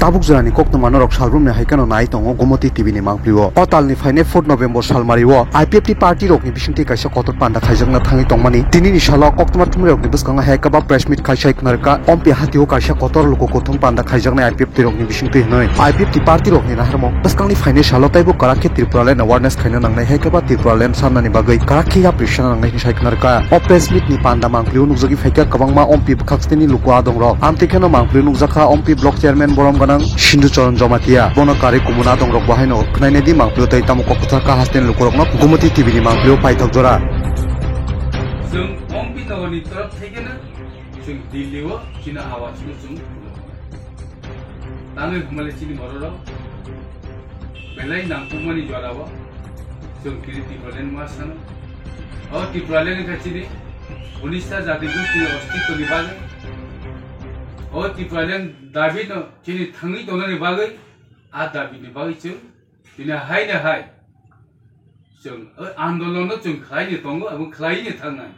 tabuk jani kokno manorok salrum ne haikano nai tongo Gomoti TV ni mangpliwo otal ni faine 4 November salmariwo IPFT party rok ni bisingti kaisa kotor panda khaijangna thangi tongmani tini ni sala oktobar tumre rok ni buskanga haikaba press meet khaisa iknarka ompi hatio kaisa kotor loko kothum panda khaijangna IPFT rok ni bisingti hnoi IPFT party rok ni naharmo buskangni faine sala taibo karakhe Tripuraland awareness khaina nangnai haikaba Tripuraland samnani bagai karakhe appreciation nangnai ni saiknarka o press meet ni panda mangpliwo nukjagi faika kabangma ompi bukhaksini luko adongrok amtikano mangpliwo nukjaka ompi block chairman borom ganang Shindu Charan Jomatia bono kari kumuna dongrok bahaino knaine di mangpliwo tai tamu kokutha ka hasten lukorokno Gomoti TV ni mangpliwo paithak jora जों ompi nogoni तरफ थेकेना जों दिल्लीओ चिना आवाजनो जों तांगे घुमाले चिनि मररो बेलाय नांगुमानि जराबो जों किरि Tripuraland मासन और Tripuraland का चिनि 19 जाति गुस्ति अस्तित्व निबागे और Tripuraland दाबी न चिनि थांगि दननि बागै आ दाबी नि बागै जों दिनै हायनो हाय जों आन्दोलन जों खालायनो दङ एबं खालायनो थांनाय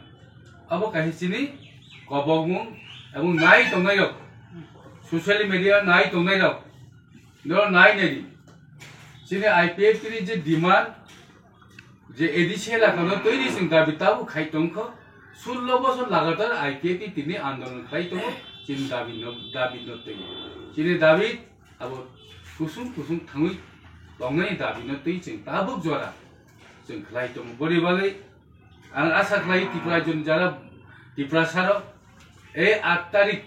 अब काहिसिनि गबगमुं एबं नाय दंनाय रक ससियेल मिडिया नाय दंनाय रक न नाय नेदि जिने IPFT नि जे डिमान्ड जे एडिसेला कनो तैरि जों दाबी ताबु खाय दंखो 16 बছর লাগাতার IPFT তিনি आन्दोलन खाय दङ जिन दाबी न तै जिने दाबी अब कुसुम थाङै दंनाय दाबी न तै जों ताबुक जरा जों खालाय दङ बोरैबालै आं आसा खालायो Tripura जों जारा Tripura सारो 8 तारिख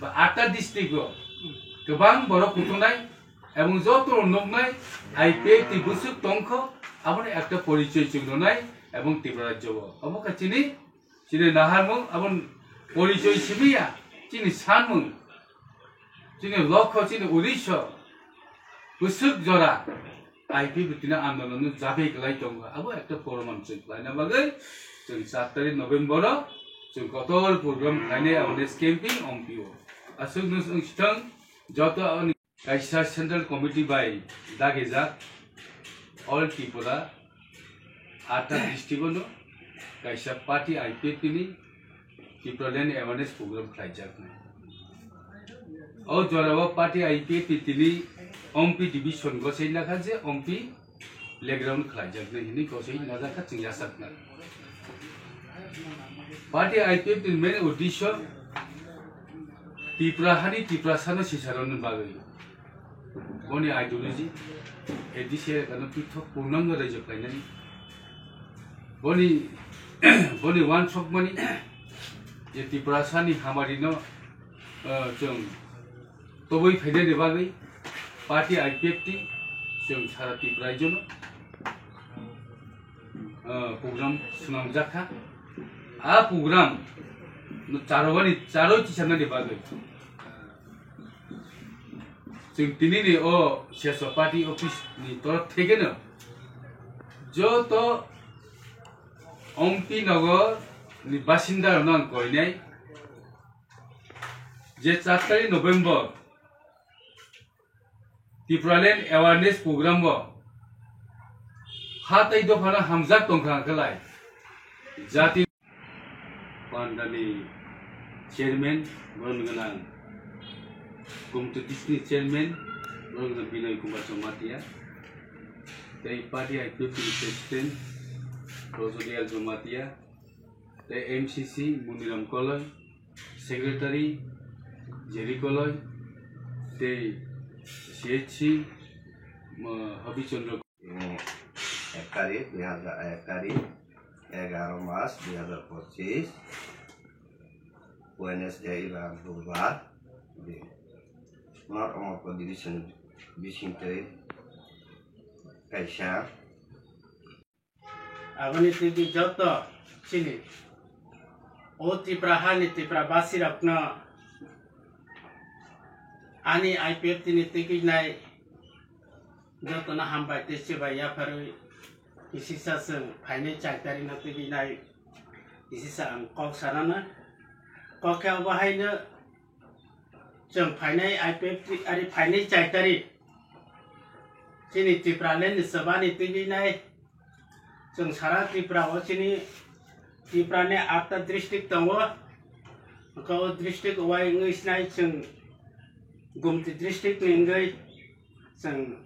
8 डिस्ट्रिक्टआव गोबां बर' खुथुनाय এবং যত নগনাই IPFT বুসুক দংখ আপনি একটা পরিচয় চিহ্ননাই এবং Tripura রাজ্য অবকা চিনি নাহারমং এবং পরিচয় সিবিয়া চিনি সানমং চিনি লক্ষ্য চিনি উদ্দেশ্য বুসুক জরা IPFT tina आन्दोलन जाबे गलाय दङ आबो একটা प्रमाण जों लायना बागै जों 7 तारिख नभेम्बर जों कतल प्रग्राम खायने अवेनेस कैंपिंग अमपिओ असुग जों सिथं जत कायसा सेंट्रल कमिटी बाय दागेजा ऑल Tripura 8 डिस्ट्रिक्टनो कायसा पार्टी IPFT नि Tripuraland अवेनेस प्रग्राम खायजाकनो औ जरावा पार्टी IPFT तिनि ompi division gosei nakha je ompi playground khlaijak nei hini gosei nazaka chingya sakna party IPFT main uddeshyo Tripura hani Tripura sano sisaron bagai boni ideology edise kanu pithok punang rajo kainani boni one shop mani je Tripura sani hamarino jong toboi phaide de bagai party IPFT जों सारा Tripura रायजोनो programme सुनांजाखा आ programme चारो चिसाननि बागै जों दिनैनि ओ cess party office नि तरफ थेकेनो जत ompi नगर नि बासिन्दा नन कइनाय जे 4 तारिख November Tripuraland awareness program bo hatai dofana hamzak tongkhang khalai jati pandani chairman borongana Gomoti district chairman borongana Binoy Kumar Jomatia tei party IPFT president Rosodial Jomatia tei MCC Muniram Koloy secretary Jerry Koloy tei CHC Habi Chandra 1 तारीख 11 Maret 2025 Wednesday dan bubar di North Amapur Division Bisingtei Kaisha Agoni tidi joto sini o Tripura hani Tripura basi rakna ani IPFT ni tiki nai joto na hambai tesi baya paru isisa seng paine caitari na tiki nai isisa ang kok sarana kok kau bahai na jeng paine IPFT ari paine caitari sini Tripuraland ni sabani tiki nai jeng sara Tripura o sini Tripura ne 8 district tangwa kau district wai ngai snai jeng Gumti district ni ngai sang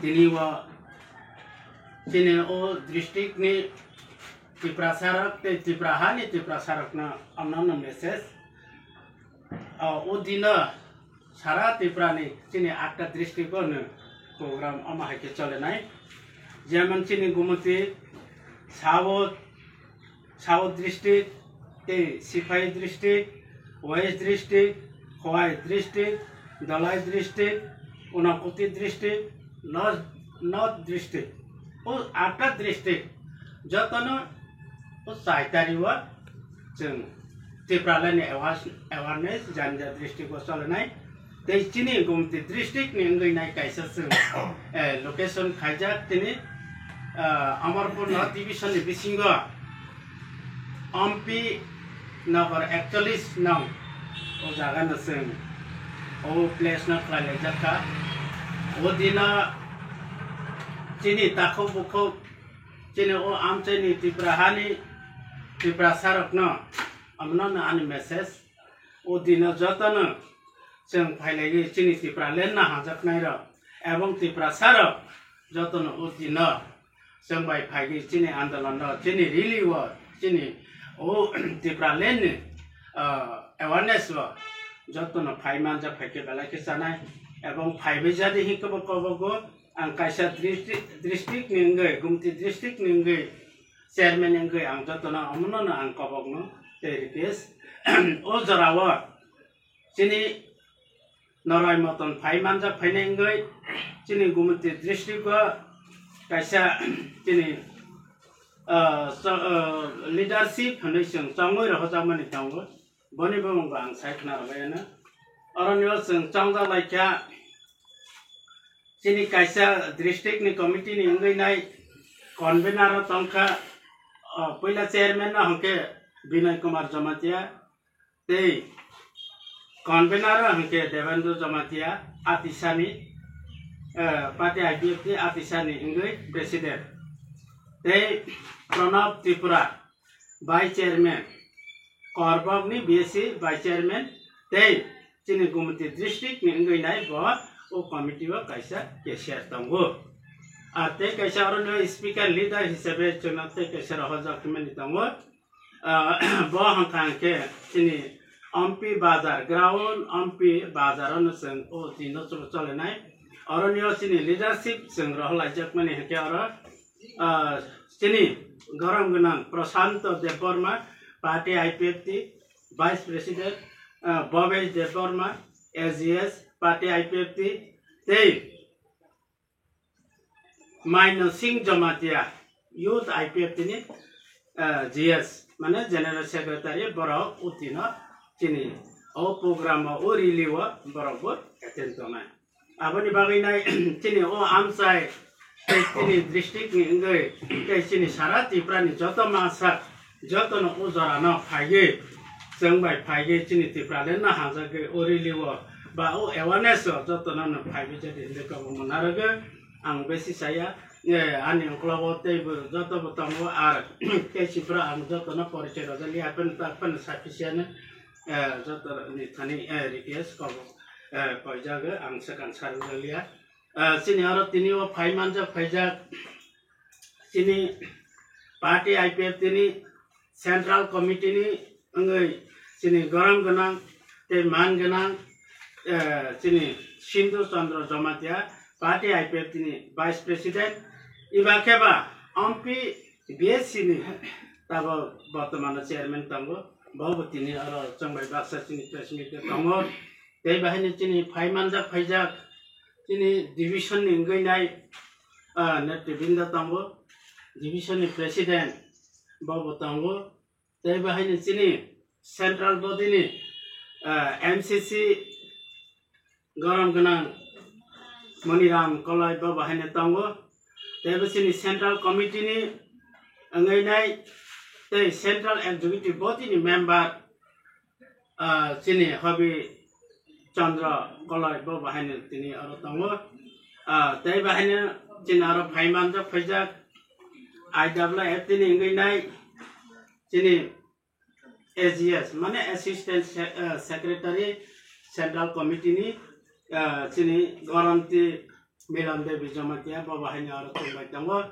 tini wa tini o district ni Tripura Sarak te Tripura Hani Tripura Sarak na amna message o dina sara Tripura ni tini 8টা district ko ne program ama hake chole nai যেমন চিনি Gomati south district Sipahi district west district Khowai district Dhalai district Unakoti district north district ও 8টা district যতন ও 4 তারিখে जों ত্রিপুরালানি awareness জানজা ডিস্ট্রিক্ট চলনাই They chini gumti district ni ngai nai kaisa sung location khaijak tini Amarpur North Division ni bisingo Ampi number 41 nang o jaga na sung o place na khlale jakka o dina chini takho bukho chini o amche ni Tripura Hani Tripura Sarak na amna na ani message o dina jotana जों फाइलाय चिनि त्रिपुरा लेन ना हाजकनाय र एवं त्रिपुरा सारक जतन उदिन जों bye फाइगे चिनि आन्दोलन र चिनि रिली व चिनि ओ त्रिपुरा लेन awareness व जतन फाइमान जा फाइके बेलाके जानाय एवं फाइबे जादि हिकबो कबगो आं कायसा डिस्ट्रिक्ट निंगै गुमति डिस्ट्रिक्ट निंगै चेयरमैन निंगै आं जतन अमनन आं कबगनो ते रिक्वेस्ट ओ जराव चिनि Norai moton faiman jak fainengai chini gumti district ko kaisa chini leadership foundation changoi ro jamani tango boni bong ang saikna ro bayana aronyo sing changda laikya chini kaisa district ni committee ni ngai nai convener tangka पहिला chairman na hangke Binay Kumar Jamatia tei convener hangke Devendra Jamatia Atisani party IPFT Atisani ngai president tei Pranab Tripura vice chairman Korbab ni BSc vice chairman tei chini Gumti district ni ngai nai bo o committee wa kaisa cashier tango ate kaisa arono speaker leader hisabe chunate kaisa rahoja kimani tango bo hangke chini Ampi Bazar ground Ampi Bazar on sing o tino chole nai aronyo chini leadership sing rohla jakmani hake aro chini garam gunang Prasanto Deborma party IPFT vice president Bhavesh Deborma SGS party IPFT tei Maino Singh Jamatia youth IPFT ni GS mane general secretary boro utino chini o program o riliwa borobar attend tona abani bagai nai chini o amsai chini district ni ngai chini sara Tripura ni joto masa joto no ujara na phage jengbai phage chini Tripura le na hajage o riliwa ba o awareness joto na phage jade ndeka monaraga ang besi saya ani club table joto botango ar Tripura ang joto na porichai rajali apen sufficient joto ni thani request ko paijaga ang sekan sarulia sini aro tini o faimanja faija sini party IPFT ni central committee ni ngai sini garam ganang te man ganang sini Sindhu Chandra Jamatia party IPFT ni vice president ibakeba ampi BSc ni tabo bartaman chairman tango babu tini aro changbai baksa chini president tango tei bahini chini faimanja faija chini division ni ngai nai net binda tango division ni president babu tango tei bahini chini central body ni MCC garam ganang Maniram Kolai Baba Hane Tango, they have seen Central Committee ni Angai the Central Executive Body ni member Sini Hobby Chandra Kolai Baba Hane Tini Arotango, they Bahane Jinaro Paimanda Pajak, IWF Tini Angai Sini SGS, Mane Assistant Secretary Central Committee ni sini garanti Milan Devi Jamatia bawa hanya orang tumbai tanggo.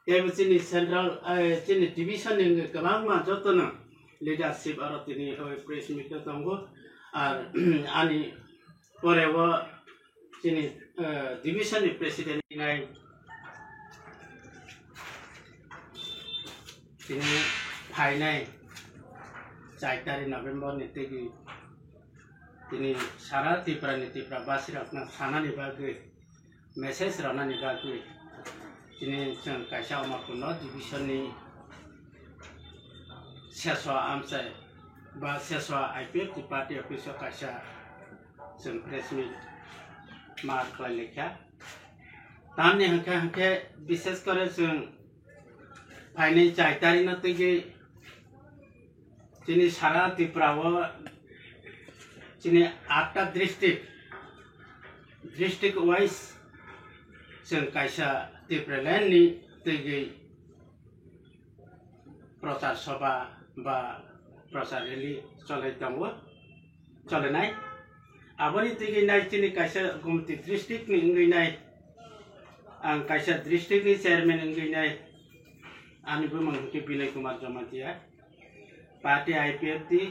Kaya sini Central sini division yang kelang macam tu na leadership orang ini press meet tanggo. Ani forever sini division ni presiden ini sini final Jaitari November ni tegi ini syarat Tipra basir apna sana ni bagi message rana ni bagi ini jeng kaisa umat kuno division ni seswa amsai ba seswa IPF di party official kaisa jeng press meet mark lekha tamne hangke বিশেষ করে jeng final Jaitari na tegi ini syarat Tiprawa ini 8 district wise jeng kaisa Tipralen ni tegi prasar sabha ba prasar rally cholai tanggo cholai nai aboni tegi nai ini kaisa gumti district ni ngai nai ang kaisa district ni chairman ngai nai ani bumang ke Binay Kumar Jamatia party IPF di